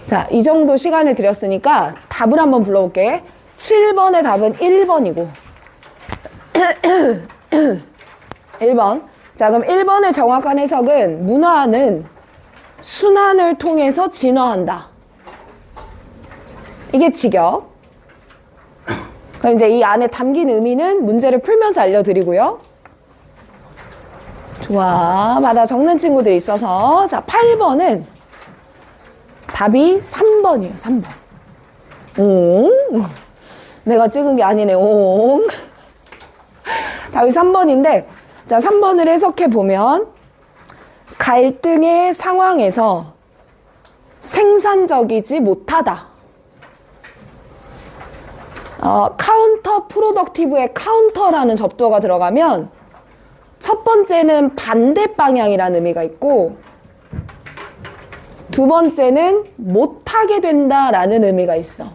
자, 이 정도 시간을 드렸으니까 답을 한번 불러볼게. 7번의 답은 1번이고 1번. 자, 그럼 1번의 정확한 해석은 문화는 순환을 통해서 진화한다. 이게 직역. 그럼 이제 이 안에 담긴 의미는 문제를 풀면서 알려드리고요. 좋아. 맞아. 적는 친구들이 있어서. 자, 8번은 답이 3번이에요. 3번. 옹. 내가 찍은 게 아니네. 옹. 답이 3번인데, 자, 3번을 해석해 보면 갈등의 상황에서 생산적이지 못하다. 카운터 프로덕티브에 카운터라는 접두어가 들어가면 첫 번째는 반대 방향이라는 의미가 있고 두 번째는 못하게 된다라는 의미가 있어.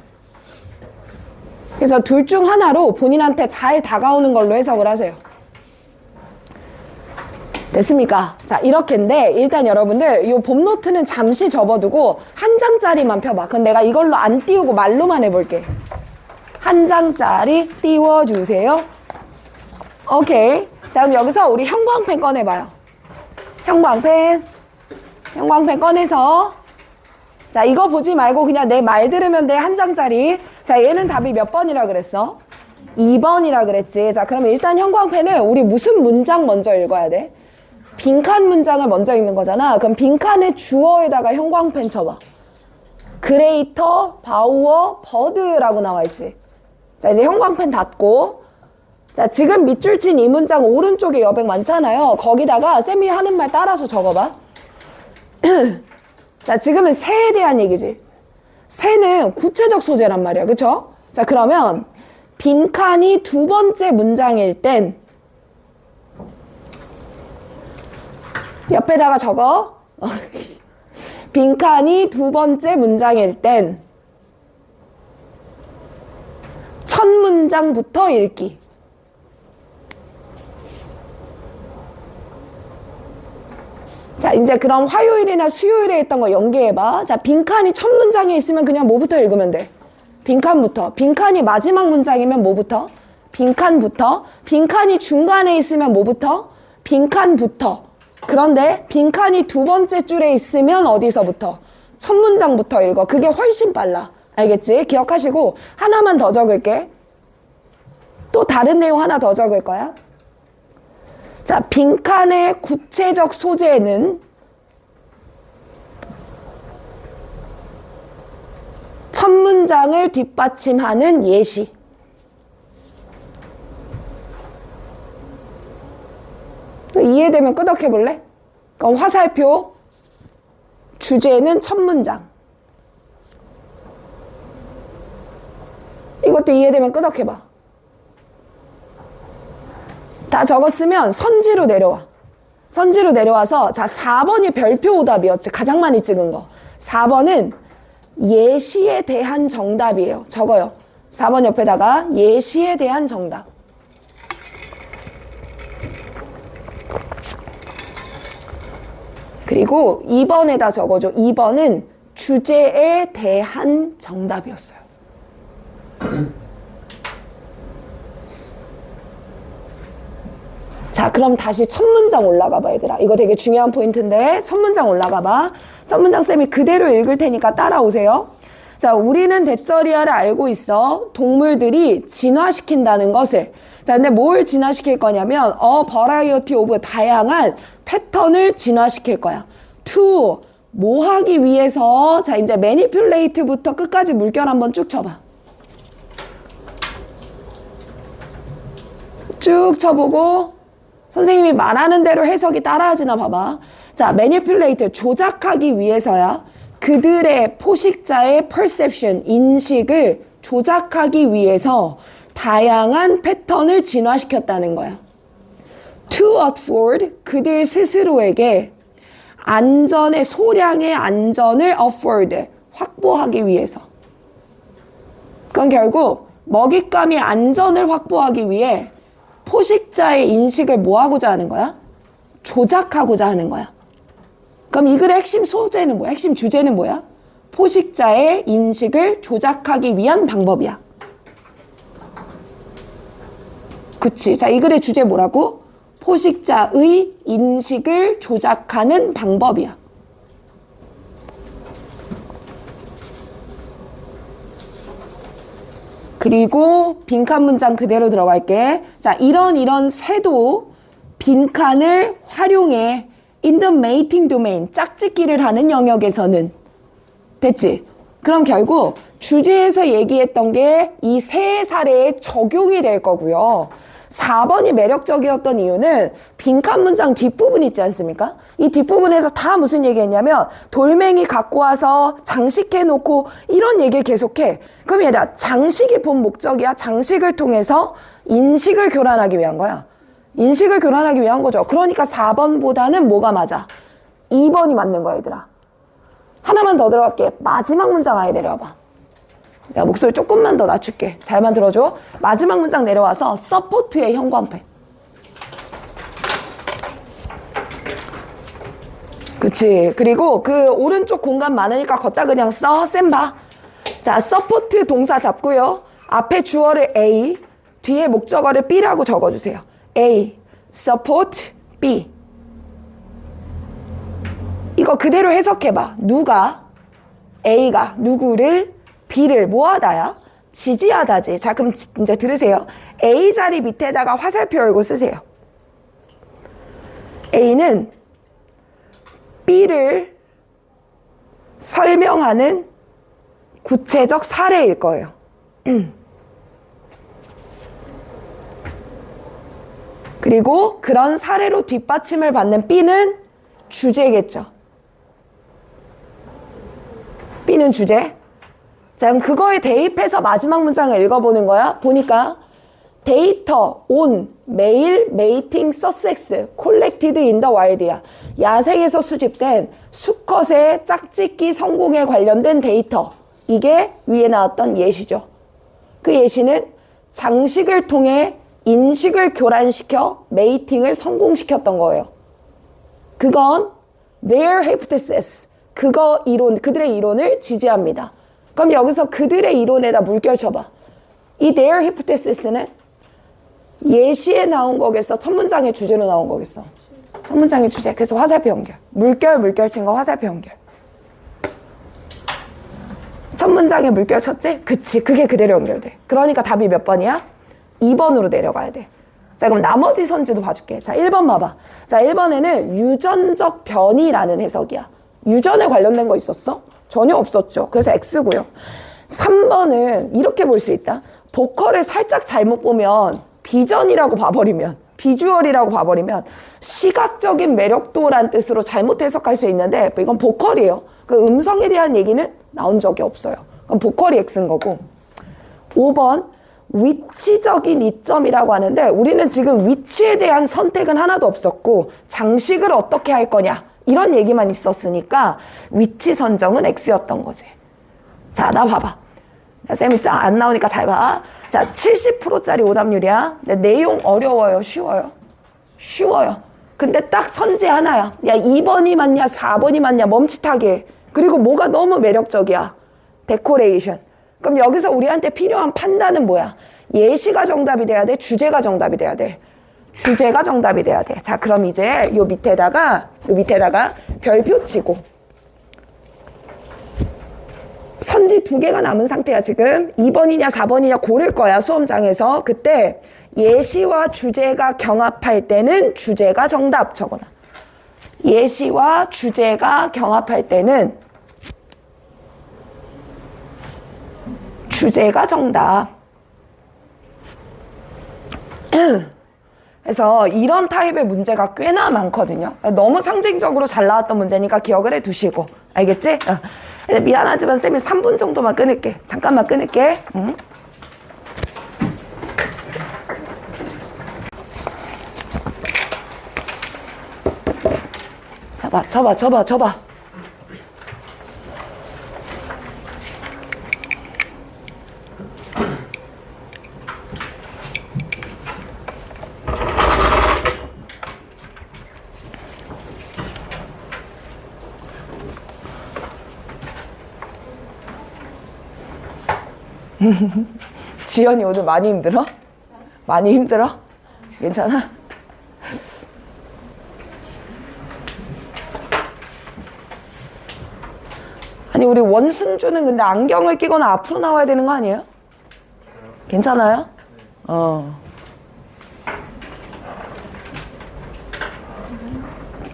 그래서 둘 중 하나로 본인한테 잘 다가오는 걸로 해석을 하세요. 됐습니까? 자, 이렇게인데 일단 여러분들 이 봄노트는 잠시 접어두고 한 장짜리만 펴봐. 그럼 내가 이걸로 안 띄우고 말로만 해볼게. 한 장짜리 띄워주세요. 오케이. 자, 그럼 여기서 우리 형광펜 꺼내봐요. 형광펜 꺼내서 자, 이거 보지 말고 그냥 내 말 들으면 돼. 한 장짜리. 자, 얘는 답이 몇 번이라 그랬어? 2번이라 그랬지. 자, 그러면 일단 형광펜은 우리 무슨 문장 먼저 읽어야 돼? 빈칸 문장을 먼저 읽는 거잖아. 그럼 빈칸의 주어에다가 형광펜 쳐봐. 그레이터, 바우어, 버드라고 나와 있지. 자, 이제 형광펜 닫고. 자, 지금 밑줄 친 이 문장 오른쪽에 여백 많잖아요. 거기다가 쌤이 하는 말 따라서 적어봐. 자, 지금은 새에 대한 얘기지. 새는 구체적 소재란 말이야. 그쵸? 자, 그러면 빈칸이 두 번째 문장일 땐 옆에다가 적어. 빈칸이 두 번째 문장일 땐 첫 문장부터 읽기. 자, 이제 그럼 화요일이나 수요일에 했던 거 연계해봐. 자, 빈칸이 첫 문장에 있으면 그냥 뭐부터 읽으면 돼? 빈칸부터. 빈칸이 마지막 문장이면 뭐부터? 빈칸부터. 빈칸이 중간에 있으면 뭐부터? 빈칸부터. 그런데 빈칸이 두 번째 줄에 있으면 어디서부터? 첫 문장부터 읽어. 그게 훨씬 빨라. 알겠지? 기억하시고 하나만 더 적을게. 또 다른 내용 하나 더 적을 거야. 자, 빈칸의 구체적 소재는 첫 문장을 뒷받침하는 예시. 이해되면 끄덕해 볼래? 그럼 화살표 주제는 첫 문장. 이것도 이해되면 끄덕해 봐. 다 적었으면 선지로 내려와. 선지로 내려와서 자, 4번이 별표 오답이었지. 가장 많이 찍은 거. 4번은 예시에 대한 정답이에요. 적어요. 4번 옆에다가 예시에 대한 정답. 그리고 2번에다 적어줘. 2번은 주제에 대한 정답이었어요. 자, 그럼 다시 첫 문장 올라가 봐, 얘들아. 이거 되게 중요한 포인트인데 첫 문장 올라가 봐. 첫 문장 쌤이 그대로 읽을 테니까 따라오세요. 자, 우리는 대쩌리아를 알고 있어. 동물들이 진화시킨다는 것을. 자, 근데 뭘 진화시킬 거냐면 variety of 다양한 패턴을 진화시킬 거야. to 뭐 하기 위해서. 자, 이제 manipulate부터 끝까지 물결 한번 쭉 쳐봐. 쭉 쳐보고 선생님이 말하는 대로 해석이 따라하지나 봐봐. 자, manipulate 조작하기 위해서야. 그들의 포식자의 perception 인식을 조작하기 위해서 다양한 패턴을 진화시켰다는 거야. To afford 그들 스스로에게 안전의 소량의 안전을 afford 확보하기 위해서. 그건 결국 먹잇감이 안전을 확보하기 위해 포식자의 인식을 뭐 하고자 하는 거야? 조작하고자 하는 거야. 그럼 이 글의 핵심 소재는 뭐야? 핵심 주제는 뭐야? 포식자의 인식을 조작하기 위한 방법이야. 그치. 자, 이 글의 주제 뭐라고? 포식자의 인식을 조작하는 방법이야. 그리고 빈칸 문장 그대로 들어갈게. 자, 이런 새도 빈칸을 활용해 in the mating domain, 짝짓기를 하는 영역에서는. 됐지? 그럼 결국 주제에서 얘기했던 게 이 세 사례에 적용이 될 거고요. 4번이 매력적이었던 이유는 빈칸 문장 뒷부분 있지 않습니까? 이 뒷부분에서 다 무슨 얘기했냐면 돌멩이 갖고 와서 장식해 놓고 이런 얘기를 계속해. 그럼 얘들아, 장식이 본 목적이야. 장식을 통해서 인식을 교란하기 위한 거야. 인식을 교란하기 위한 거죠. 그러니까 4번보다는 뭐가 맞아? 2번이 맞는 거야, 얘들아. 하나만 더 들어갈게. 마지막 문장 아예 내려와봐. 내가 목소리 조금만 더 낮출게. 잘만 들어줘. 마지막 문장 내려와서 서포트의 형광펜. 그치. 그리고 그 오른쪽 공간 많으니까 걷다 그냥 써. 쌤 봐. 자, 서포트 동사 잡고요. 앞에 주어를 A, 뒤에 목적어를 B라고 적어주세요. A, support, B. 이거 그대로 해석해봐. 누가, A가 누구를, B를 뭐하다야? 지지하다지. 자, 그럼 이제 들으세요. A 자리 밑에다가 화살표 열고 쓰세요. A는 B를 설명하는 구체적 사례일 거예요. 그리고 그런 사례로 뒷받침을 받는 B는 주제겠죠. B는 주제. 자, 그럼 그거에 대입해서 마지막 문장을 읽어보는 거야. 보니까 데이터, 온, 메일, 메이팅, 서섹스, 콜렉티드 인 더 와일드야. 야생에서 수집된 수컷의 짝짓기 성공에 관련된 데이터. 이게 위에 나왔던 예시죠. 그 예시는 장식을 통해 인식을 교란시켜 메이팅을 성공시켰던 거예요. 그건 their hypothesis, 그거 이론, 그들의 이론을 지지합니다. 그럼 여기서 그들의 이론에다 물결 쳐봐. 이 their hypothesis는 예시에 나온 거겠어? 첫 문장의 주제로 나온 거겠어? 첫 문장의 주제. 그래서 화살표 연결. 물결 친 거 화살표 연결. 첫 문장에 물결 쳤지? 그치. 그게 그대로 연결돼. 그러니까 답이 몇 번이야? 2번으로 내려가야 돼. 자, 그럼 나머지 선지도 봐줄게. 자, 1번 봐봐. 자, 1번에는 유전적 변이라는 해석이야. 유전에 관련된 거 있었어? 전혀 없었죠. 그래서 X고요. 3번은 이렇게 볼 수 있다. 보컬을 살짝 잘못 보면 비전이라고 봐버리면, 비주얼이라고 봐버리면 시각적인 매력도란 뜻으로 잘못 해석할 수 있는데 이건 보컬이에요. 그 음성에 대한 얘기는 나온 적이 없어요. 그럼 보컬이 X인 거고. 5번 위치적인 이점이라고 하는데 우리는 지금 위치에 대한 선택은 하나도 없었고 장식을 어떻게 할 거냐 이런 얘기만 있었으니까 위치 선정은 X였던 거지. 자, 나 봐봐. 쌤이 안 나오니까 잘 봐. 자, 70%짜리 오답률이야. 근데 내용 어려워요? 쉬워요? 쉬워요. 근데 딱 선지 하나야. 야, 2번이 맞냐 4번이 맞냐 멈칫하게. 그리고 뭐가 너무 매력적이야. 데코레이션. 그럼 여기서 우리한테 필요한 판단은 뭐야? 예시가 정답이 돼야 돼? 주제가 정답이 돼야 돼? 주제가 정답이 돼야 돼. 자, 그럼 이제 요 밑에다가 별표 치고 선지 2개가 남은 상태야. 지금 2번이냐 4번이냐 고를 거야. 수험장에서. 그때 예시와 주제가 경합할 때는 주제가 정답. 적어놔. 예시와 주제가 경합할 때는 주제가 정답. 그래서 이런 타입의 문제가 꽤나 많거든요. 너무 상징적으로 잘 나왔던 문제니까 기억을 해두시고. 알겠지? 미안하지만 쌤이 3분 정도만 끊을게. 잠깐만 끊을게. 응? 접어. 지연이 오늘 많이 힘들어? 많이 힘들어? 괜찮아? 아니 우리 원승주는 근데 안경을 끼거나 앞으로 나와야 되는 거 아니에요? 괜찮아요?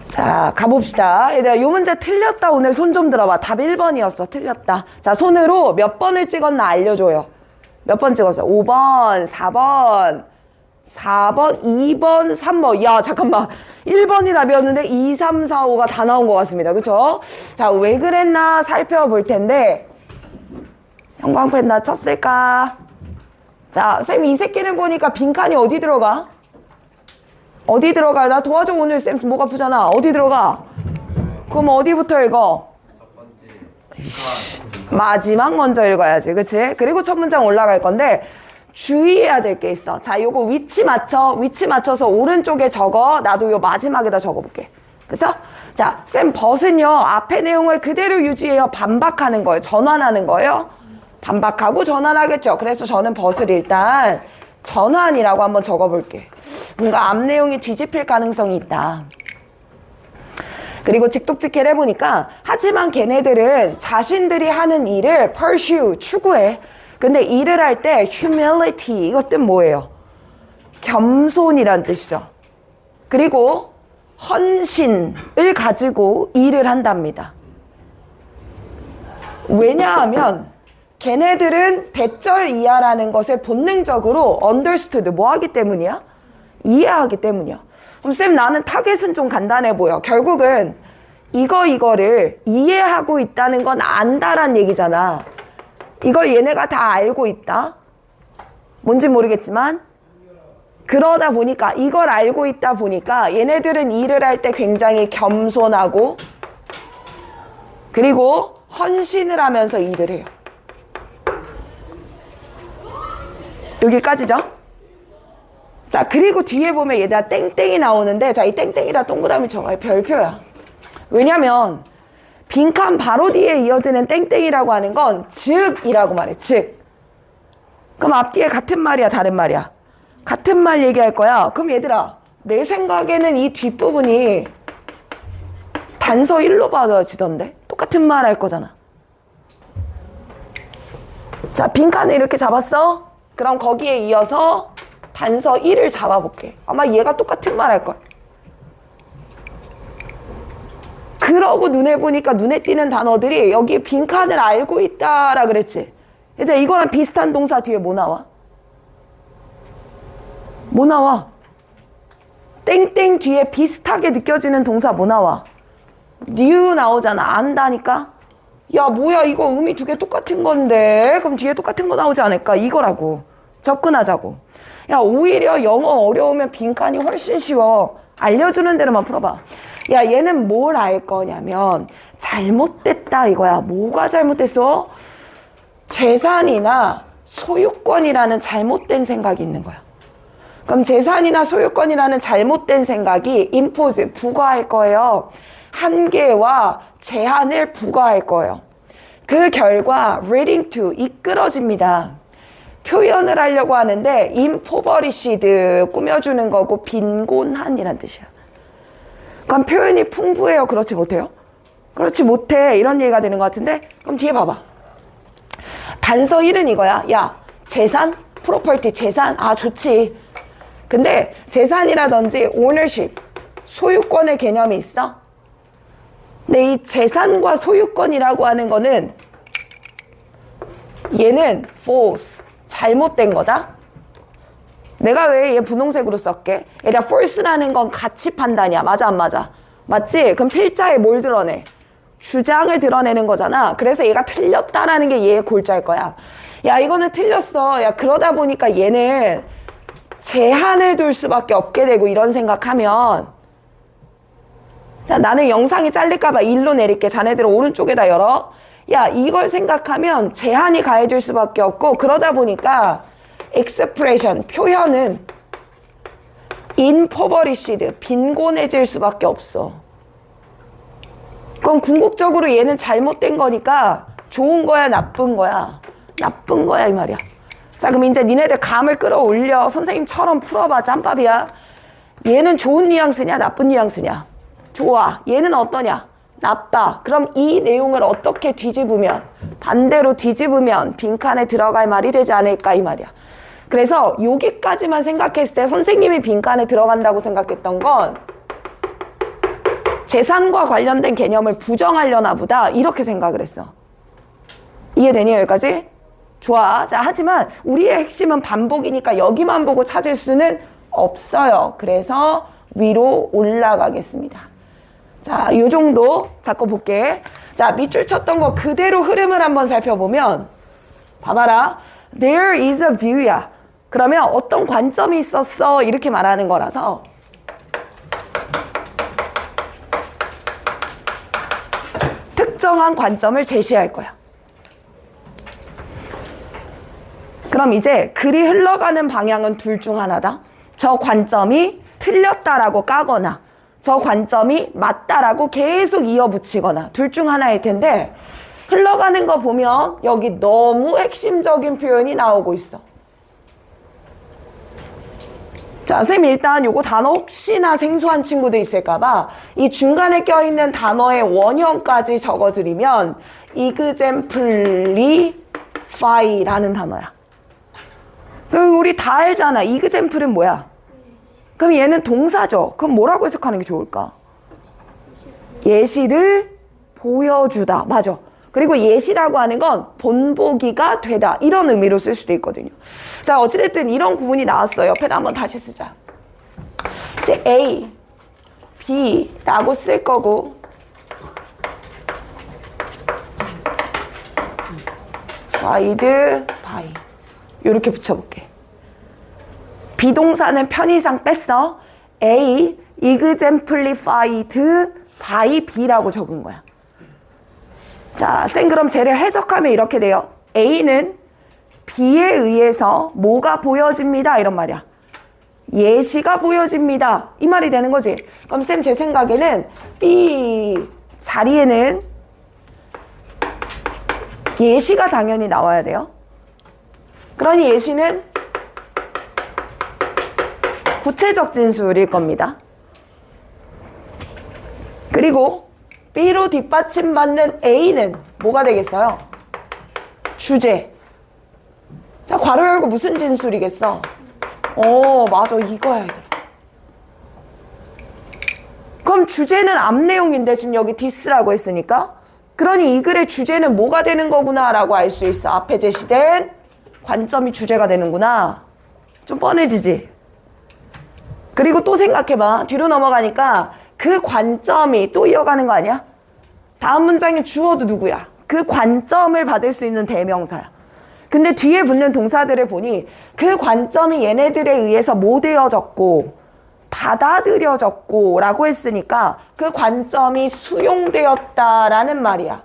자 가봅시다. 얘들아 요 문제 틀렸다 오늘 손 좀 들어봐. 답 1번이었어. 틀렸다. 자 손으로 몇 번을 찍었나 알려줘요. 몇 번 찍었어? 5번 4번 2번 3번. 야 잠깐만 1번이 답이었는데 2, 3, 4, 5가 다 나온 것 같습니다. 그쵸? 자 왜 그랬나 살펴볼 텐데 형광펜 다 쳤을까? 자 쌤 이 새끼는 보니까 빈칸이 어디 들어가? 어디 들어가? 나 도와줘. 오늘 쌤 목 아프잖아. 어디 들어가? 그럼 어디부터 읽어? 마지막 먼저 읽어야지. 그치? 그리고 첫 문장 올라갈 건데 주의해야 될 게 있어. 자 요거 위치 맞춰. 위치 맞춰서 오른쪽에 적어. 나도 요 마지막에다 적어볼게. 그쵸? 자 쌤 벗은요 앞에 내용을 그대로 유지해요. 반박하는 거예요. 전환하는 거예요. 반박하고 전환하겠죠. 그래서 저는 벗을 일단 전환이라고 한번 적어볼게. 뭔가 앞 내용이 뒤집힐 가능성이 있다. 그리고 직독직해를 해보니까 하지만 걔네들은 자신들이 하는 일을 pursue, 추구해. 근데 일을 할 때 humility, 이것 뜻 뭐예요? 겸손이란 뜻이죠. 그리고 헌신을 가지고 일을 한답니다. 왜냐하면 걔네들은 대절 이하라는 것을 본능적으로 understood, 뭐 하기 때문이야? 이해하기 때문이야. 그럼 쌤 나는 타겟은 좀 간단해 보여. 결국은 이거를 이해하고 있다는 건 안다란 얘기잖아. 이걸 얘네가 다 알고 있다. 뭔지 모르겠지만 그러다 보니까 이걸 알고 있다 보니까 얘네들은 일을 할 때 굉장히 겸손하고 그리고 헌신을 하면서 일을 해요. 여기까지죠? 자 그리고 뒤에 보면 얘들아 땡땡이 나오는데 자 이 땡땡이다 동그라미 적어요. 별표야. 왜냐면 빈칸 바로 뒤에 이어지는 땡땡이라고 하는 건 즉이라고 말해. 즉. 그럼 앞뒤에 같은 말이야 다른 말이야? 같은 말 얘기할 거야. 그럼 얘들아 내 생각에는 이 뒷부분이 단서 1로 받아지던데? 똑같은 말 할 거잖아. 자 빈칸을 이렇게 잡았어? 그럼 거기에 이어서 단서 1을 잡아볼게. 아마 얘가 똑같은 말 할걸. 그러고 눈에 보니까 눈에 띄는 단어들이 여기 빈칸을 알고 있다라 그랬지. 얘들아 이거랑 비슷한 동사 뒤에 뭐 나와? 뭐 나와? 땡땡 뒤에 비슷하게 느껴지는 동사 뭐 나와? new 나오잖아. 안다니까? 야 뭐야 이거 의미 두 개 똑같은 건데 그럼 뒤에 똑같은 거 나오지 않을까? 이거라고. 접근하자고. 야 오히려 영어 어려우면 빈칸이 훨씬 쉬워. 알려주는 대로만 풀어봐. 야 얘는 뭘 알 거냐면 잘못됐다 이거야. 뭐가 잘못됐어? 재산이나 소유권이라는 잘못된 생각이 있는 거야. 그럼 재산이나 소유권이라는 잘못된 생각이 impose, 부과할 거예요. 한계와 제한을 부과할 거예요. 그 결과 reading to, 이끌어집니다. 표현을 하려고 하는데 impoverished, 꾸며주는 거고 빈곤한이란 뜻이야. 그럼 표현이 풍부해요? 그렇지 못해요? 그렇지 못해. 이런 얘기가 되는 것 같은데 그럼 뒤에 봐봐. 단서 1은 이거야. 야 재산, property, 재산. 아 좋지. 근데 재산이라든지 ownership, 소유권의 개념이 있어? 근데 이 재산과 소유권이라고 하는 거는 얘는 false, 잘못된 거다. 내가 왜 얘 분홍색으로 썼게? 얘가 false라는 건 가치 판단이야. 맞아 안 맞아? 맞지? 그럼 필자에 뭘 드러내? 주장을 드러내는 거잖아. 그래서 얘가 틀렸다라는 게 얘의 골자일 거야. 야 이거는 틀렸어. 야 그러다 보니까 얘는 제한을 둘 수밖에 없게 되고 이런 생각하면 자 나는 영상이 잘릴까봐 일로 내릴게. 자네들은 오른쪽에다 열어. 야 이걸 생각하면 제한이 가해질 수밖에 없고 그러다 보니까 expression, 표현은 impoverished, 빈곤해질 수밖에 없어. 그럼 궁극적으로 얘는 잘못된 거니까 좋은 거야 나쁜 거야? 나쁜 거야 이 말이야. 자, 그럼 이제 니네들 감을 끌어올려. 선생님처럼 풀어봐. 짬밥이야. 얘는 좋은 뉘앙스냐 나쁜 뉘앙스냐? 좋아. 얘는 어떠냐? 나빠. 그럼 이 내용을 어떻게 뒤집으면, 반대로 뒤집으면 빈칸에 들어갈 말이 되지 않을까 이 말이야. 그래서 여기까지만 생각했을 때 선생님이 빈칸에 들어간다고 생각했던 건 재산과 관련된 개념을 부정하려나 보다 이렇게 생각을 했어. 이해되니 여기까지? 좋아. 자, 하지만 우리의 핵심은 반복이니까 여기만 보고 찾을 수는 없어요. 그래서 위로 올라가겠습니다. 자, 요 정도 잡고 볼게. 자, 밑줄 쳤던 거 그대로 흐름을 한번 살펴보면 봐봐라. There is a view야. 그러면 어떤 관점이 있었어 이렇게 말하는 거라서 특정한 관점을 제시할 거야. 그럼 이제 글이 흘러가는 방향은 둘 중 하나다. 저 관점이 틀렸다라고 까거나 저 관점이 맞다라고 계속 이어붙이거나 둘 중 하나일 텐데 흘러가는 거 보면 여기 너무 핵심적인 표현이 나오고 있어. 자, 선생님 일단 요거 단어 혹시나 생소한 친구도 있을까봐 이 중간에 껴있는 단어의 원형까지 적어드리면 exemplify라는 단어야. 우리 다 알잖아. example은 뭐야? 그럼 얘는 동사죠. 그럼 뭐라고 해석하는 게 좋을까? 예시를 보여주다. 맞아. 그리고 예시라고 하는 건 본보기가 되다. 이런 의미로 쓸 수도 있거든요. 자, 어찌됐든 이런 구문이 나왔어요. 옆에다 한번 다시 쓰자. 이제 A, B라고 쓸 거고 by 이렇게 붙여볼게. 비동사는 편의상 뺐어. A, exemplified by B라고 적은 거야. 자, 쌤 그럼 쟤를 해석하면 이렇게 돼요. A는 B에 의해서 뭐가 보여집니다. 이런 말이야. 예시가 보여집니다. 이 말이 되는 거지. 그럼 쌤 제 생각에는 B 자리에는 예시가 당연히 나와야 돼요. 그러니 예시는 구체적 진술일 겁니다. 그리고 B로 뒷받침받는 A는 뭐가 되겠어요? 주제. 자, 괄호 열고 무슨 진술이겠어? 맞아. 이거야. 그럼 주제는 앞 내용인데 지금 여기 디스라고 했으니까 그러니 이 글의 주제는 뭐가 되는 거구나 라고 알 수 있어. 앞에 제시된 관점이 주제가 되는구나. 좀 뻔해지지? 그리고 또 생각해봐. 뒤로 넘어가니까 그 관점이 또 이어가는 거 아니야? 다음 문장의 주어도 누구야? 그 관점을 받을 수 있는 대명사야. 근데 뒤에 붙는 동사들을 보니 그 관점이 얘네들에 의해서 뭐 되어졌고 받아들여졌고 라고 했으니까 그 관점이 수용되었다라는 말이야.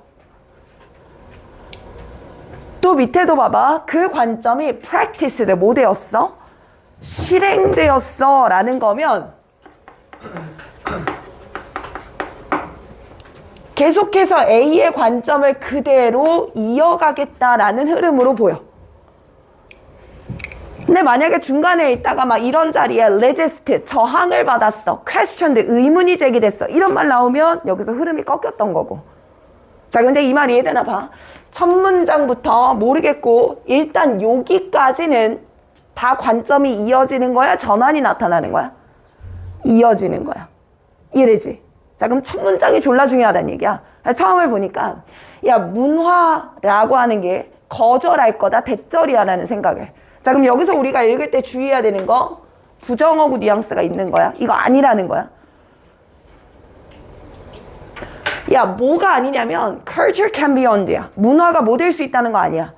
또 밑에도 봐봐. 그 관점이 practiced 뭐 되었어? 실행되었어 라는 거면 계속해서 A의 관점을 그대로 이어가겠다라는 흐름으로 보여. 근데 만약에 중간에 있다가 막 이런 자리에 resist, 저항을 받았어. questioned, 의문이 제기됐어. 이런 말 나오면 여기서 흐름이 꺾였던 거고. 자, 근데 이 말 이해되나 봐. 첫 문장부터 모르겠고 일단 여기까지는 다 관점이 이어지는 거야? 전환이 나타나는 거야? 이어지는 거야. 이해되지? 자, 그럼 첫 문장이 졸라 중요하다는 얘기야. 처음을 보니까 야, 문화라고 하는 게 거절할 거다, 대절이야 라는 생각을. 자, 그럼 여기서 우리가 읽을 때 주의해야 되는 거 부정어구 뉘앙스가 있는 거야. 이거 아니라는 거야. 야, 뭐가 아니냐면 culture can be owned야. 문화가 뭐 될 수 있다는 거 아니야.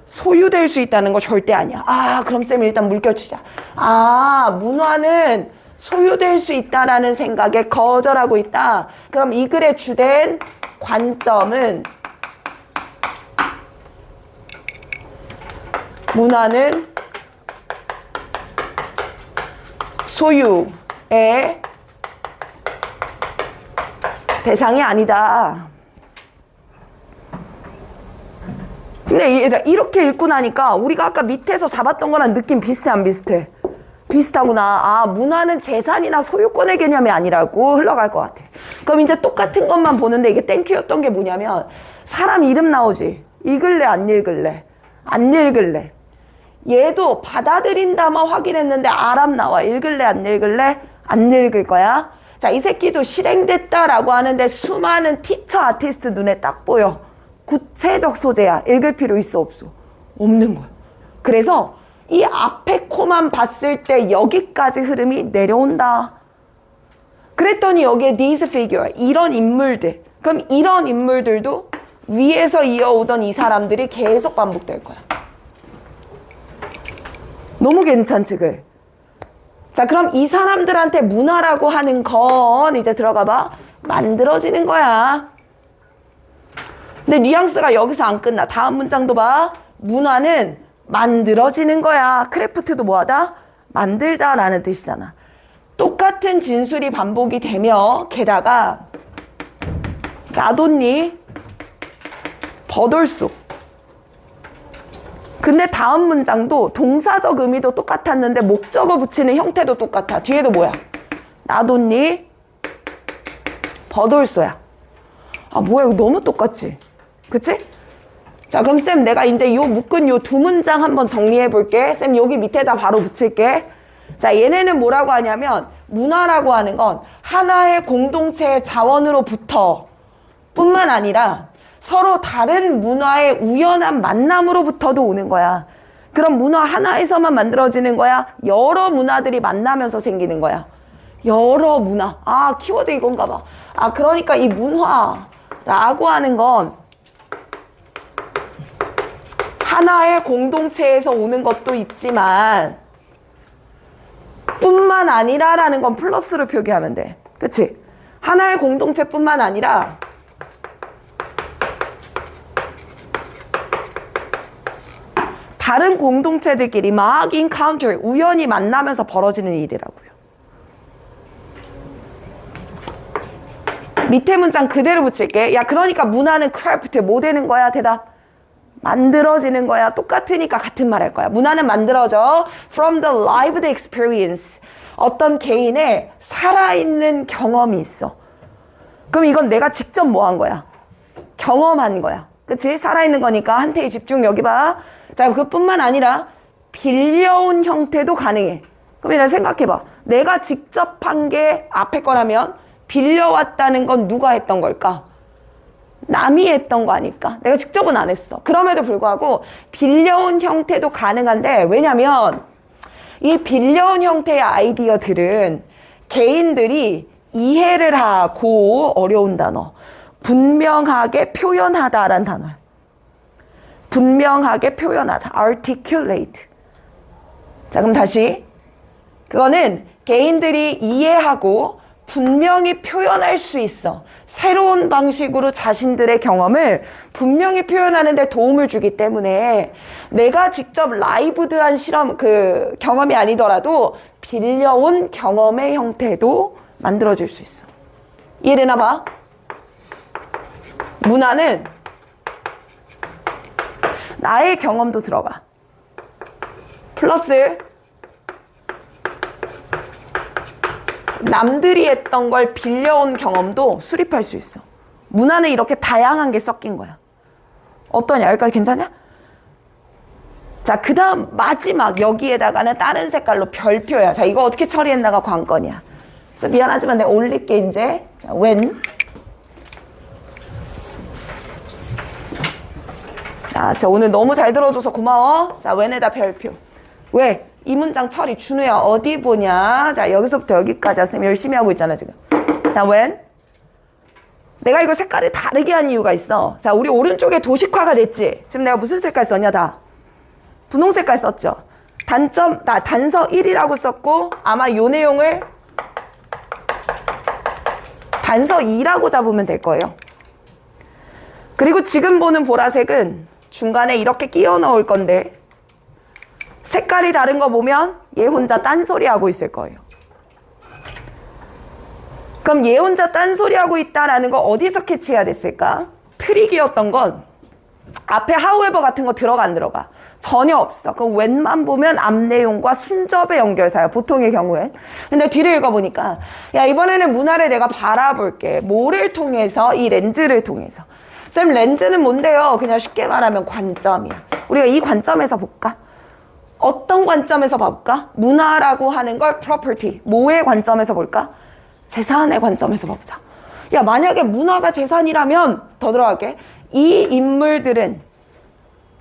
소유될 수 있다는 거 절대 아니야. 아, 그럼 쌤 일단 물결치자. 아, 문화는 소유될 수 있다라는 생각에 거절하고 있다. 그럼 이 글의 주된 관점은 문화는 소유의 대상이 아니다. 근데 얘들아, 이렇게 읽고 나니까 우리가 아까 밑에서 잡았던 거랑 느낌 비슷해, 안 비슷해? 비슷하구나. 아, 문화는 재산이나 소유권의 개념이 아니라고 흘러갈 것 같아. 그럼 이제 똑같은 것만 보는데 이게 땡큐였던 게 뭐냐면 사람 이름 나오지. 읽을래, 안 읽을래? 안 읽을래. 얘도 받아들인다만 확인했는데 아람 나와. 읽을래, 안 읽을래? 안 읽을 거야. 자, 이 새끼도 실행됐다라고 하는데 수많은 티처 아티스트 눈에 딱 보여. 구체적 소재야. 읽을 필요 있어, 없어? 없는 거야. 그래서 이 앞에 코만 봤을 때 여기까지 흐름이 내려온다. 그랬더니 여기에 these figure, 이런 인물들. 그럼 이런 인물들도 위에서 이어오던 이 사람들이 계속 반복될 거야. 너무 괜찮지, 그? 자, 그럼 이 사람들한테 문화라고 하는 건 이제 들어가 봐. 만들어지는 거야. 근데 뉘앙스가 여기서 안 끝나. 다음 문장도 봐. 문화는 만들어지는 거야. 크래프트도 뭐하다? 만들다라는 뜻이잖아. 똑같은 진술이 반복이 되며 게다가 나뒀니? 버돌소. 근데 다음 문장도 동사적 의미도 똑같았는데 목적어 붙이는 형태도 똑같아. 뒤에도 뭐야? 놔뒀니? 버돌소야. 아, 뭐야, 이거 너무 똑같지? 그치? 자, 그럼 쌤, 내가 이제 요 묶은 요 두 문장 한번 정리해 볼게. 쌤, 여기 밑에다 바로 붙일게. 자, 얘네는 뭐라고 하냐면 문화라고 하는 건 하나의 공동체의 자원으로부터 뿐만 아니라 서로 다른 문화의 우연한 만남으로부터도 오는 거야. 그럼 문화 하나에서만 만들어지는 거야? 여러 문화들이 만나면서 생기는 거야. 여러 문화. 아, 키워드 이건가 봐. 아, 그러니까 이 문화라고 하는 건 하나의 공동체에서 오는 것도 있지만 뿐만 아니라라는 건 플러스로 표기하면 돼. 그치? 하나의 공동체뿐만 아니라 다른 공동체들끼리 막 encounter, 우연히 만나면서 벌어지는 일이라고요. 밑에 문장 그대로 붙일게. 야, 그러니까 문화는 craft, 뭐 되는 거야? 대답. 만들어지는 거야. 똑같으니까 같은 말 할 거야. 문화는 만들어져. From the lived experience. 어떤 개인의 살아있는 경험이 있어. 그럼 이건 내가 직접 뭐 한 거야? 경험한 거야. 그치? 살아있는 거니까 한테의 집중 여기 봐. 자, 그뿐만 아니라 빌려온 형태도 가능해. 그럼 이제 생각해봐. 내가 직접 한 게 앞에 거라면 빌려왔다는 건 누가 했던 걸까? 남이 했던 거 아닐까? 내가 직접은 안 했어. 그럼에도 불구하고 빌려온 형태도 가능한데 왜냐면 이 빌려온 형태의 아이디어들은 개인들이 이해를 하고 어려운 단어 분명하게 표현하다라는 단어야. 분명하게 표현하다. articulate. 자, 그럼 다시. 그거는 개인들이 이해하고 분명히 표현할 수 있어. 새로운 방식으로 자신들의 경험을 분명히 표현하는 데 도움을 주기 때문에 내가 직접 라이브드한 실험, 그 경험이 아니더라도 빌려온 경험의 형태도 만들어질 수 있어. 이해되나 봐? 문화는 나의 경험도 들어가. 플러스 남들이 했던 걸 빌려온 경험도 수립할 수 있어. 문화는 이렇게 다양한 게 섞인 거야. 어떠냐? 여기까지 괜찮냐? 자, 그 다음 마지막 여기에다가는 다른 색깔로 별표야. 자, 이거 어떻게 처리했나가 관건이야. 그래서 미안하지만 내가 올릴게 이제. 자, when. 자, 오늘 너무 잘 들어줘서 고마워. 자, when에다 별표. 왜? 이 문장 처리. 준우야 어디 보냐? 자, 여기서부터 여기까지 쌤 열심히 하고 있잖아 지금. 자, when. 내가 이거 색깔을 다르게 한 이유가 있어. 자, 우리 오른쪽에 도식화가 됐지? 지금 내가 무슨 색깔 썼냐 다? 분홍 색깔 썼죠? 단점, 단서 1이라고 썼고 아마 요 내용을 단서 2라고 잡으면 될 거예요. 그리고 지금 보는 보라색은 중간에 이렇게 끼워 넣을 건데 색깔이 다른 거 보면 얘 혼자 딴소리 하고 있을 거예요. 그럼 얘 혼자 딴소리 하고 있다라는 거 어디서 캐치해야 됐을까? 트릭이었던 건 앞에 however 같은 거 들어가 안 들어가? 전혀 없어. 그럼 when만 보면 앞 내용과 순접의 연결사야. 보통의 경우엔. 근데 뒤를 읽어보니까 야 이번에는 문화를 내가 바라볼게. 뭐를 통해서? 이 렌즈를 통해서. 쌤 렌즈는 뭔데요? 그냥 쉽게 말하면 관점이야. 우리가 이 관점에서 볼까? 어떤 관점에서 봐볼까? 문화라고 하는 걸 property. 뭐의 관점에서 볼까? 재산의 관점에서 봐보자. 야 만약에 문화가 재산이라면 더 들어갈게. 이 인물들은